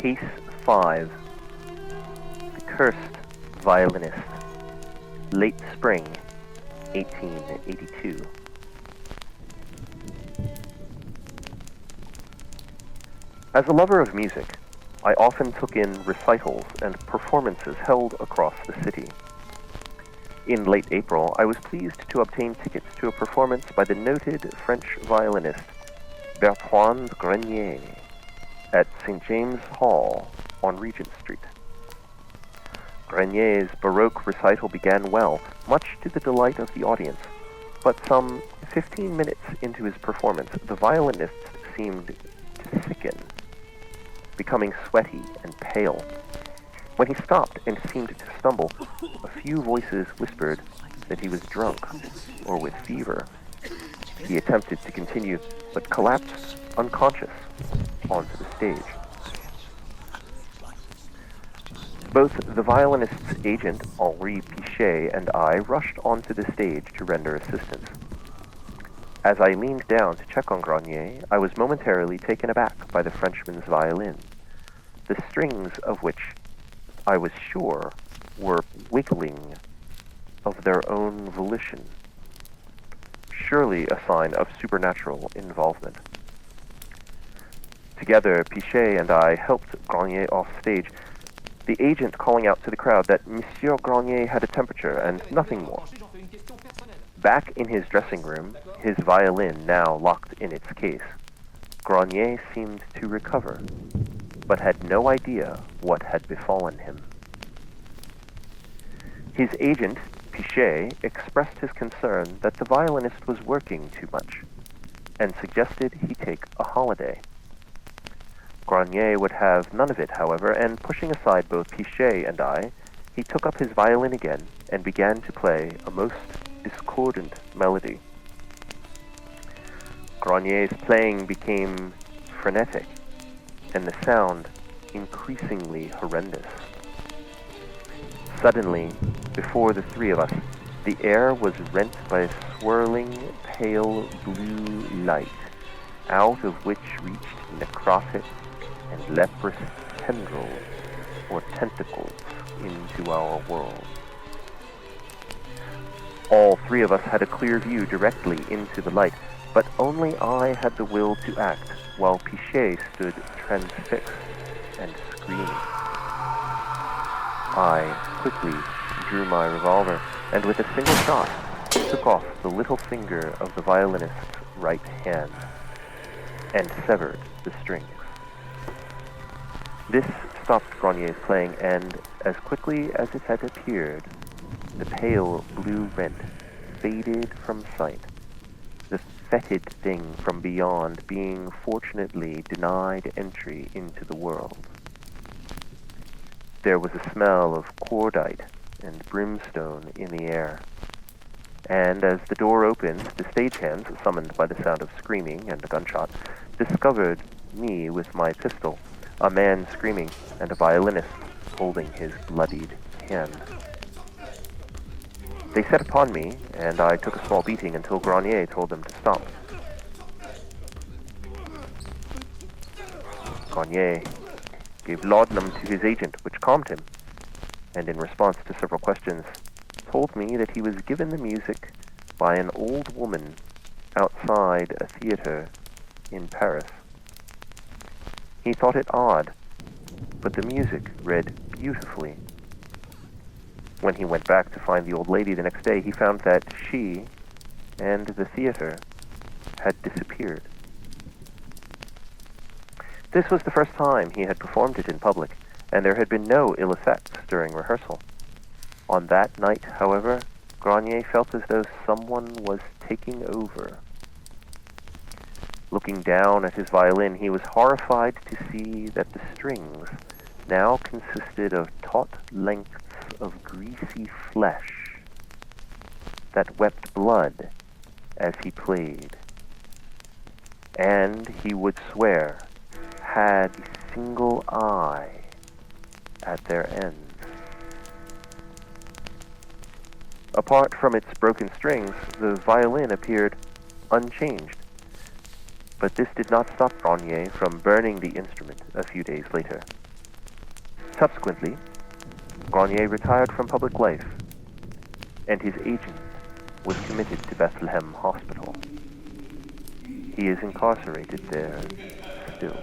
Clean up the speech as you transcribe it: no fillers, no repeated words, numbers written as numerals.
Case 5. The Cursed Violinist. Late Spring, 1882. As a lover of music, I often took in recitals and performances held across the city. In late April, I was pleased to obtain tickets to a performance by the noted French violinist Bertrand Grenier at St. James Hall on Regent Street. Grenier's baroque recital began well, much to the delight of the audience, but some 15 minutes into his performance, the violinist seemed to sicken, becoming sweaty and pale. When he stopped and seemed to stumble, a few voices whispered that he was drunk or with fever. He attempted to continue, but collapsed unconscious onto the stage. Both the violinist's agent, Henri Pichet, and I rushed onto the stage to render assistance. As I leaned down to check on Grenier, I was momentarily taken aback by the Frenchman's violin, the strings of which I was sure were wiggling of their own volition, surely a sign of supernatural involvement. Together, Pichet and I helped Grenier off stage, the agent calling out to the crowd that Monsieur Grenier had a temperature and nothing more. Back in his dressing room, his violin now locked in its case, Grenier seemed to recover, but had no idea what had befallen him. His agent, Pichet, expressed his concern that the violinist was working too much, and suggested he take a holiday. Grenier would have none of it, however, and pushing aside both Pichet and I, he took up his violin again and began to play a most discordant melody. Grenier's playing became frenetic, and the sound increasingly horrendous. Suddenly, before the three of us, the air was rent by a swirling, pale blue light, out of which reached necrotic and leprous tendrils or tentacles into our world. All three of us had a clear view directly into the light, but only I had the will to act, while Pichet stood transfixed and screaming. I quickly drew my revolver, and with a single shot, took off the little finger of the violinist's right hand, and severed the strings. This stopped Grenier's playing, and as quickly as it had appeared, the pale blue rent faded from sight, the fetid thing from beyond being fortunately denied entry into the world. There was a smell of cordite and brimstone in the air, and as the door opened, the stagehands, summoned by the sound of screaming and a gunshot, discovered me with my pistol, a man screaming, and a violinist holding his bloodied hand. They set upon me, and I took a small beating until Grenier told them to stop. Grenier gave laudanum to his agent, which calmed him, and in response to several questions, told me that he was given the music by an old woman outside a theater in Paris. He thought it odd, but the music read beautifully. When he went back to find the old lady the next day, he found that she and the theater had disappeared. This was the first time he had performed it in public, and there had been no ill effects during rehearsal. On that night, however, Grenier felt as though someone was taking over. Looking down at his violin, he was horrified to see that the strings now consisted of taut lengths of greasy flesh that wept blood as he played, and he would swear had a single eye at their ends. Apart from its broken strings, the violin appeared unchanged, but this did not stop Grenier from burning the instrument a few days later. Subsequently, Grenier retired from public life, and his agent was committed to Bethlehem Hospital. He is incarcerated there still.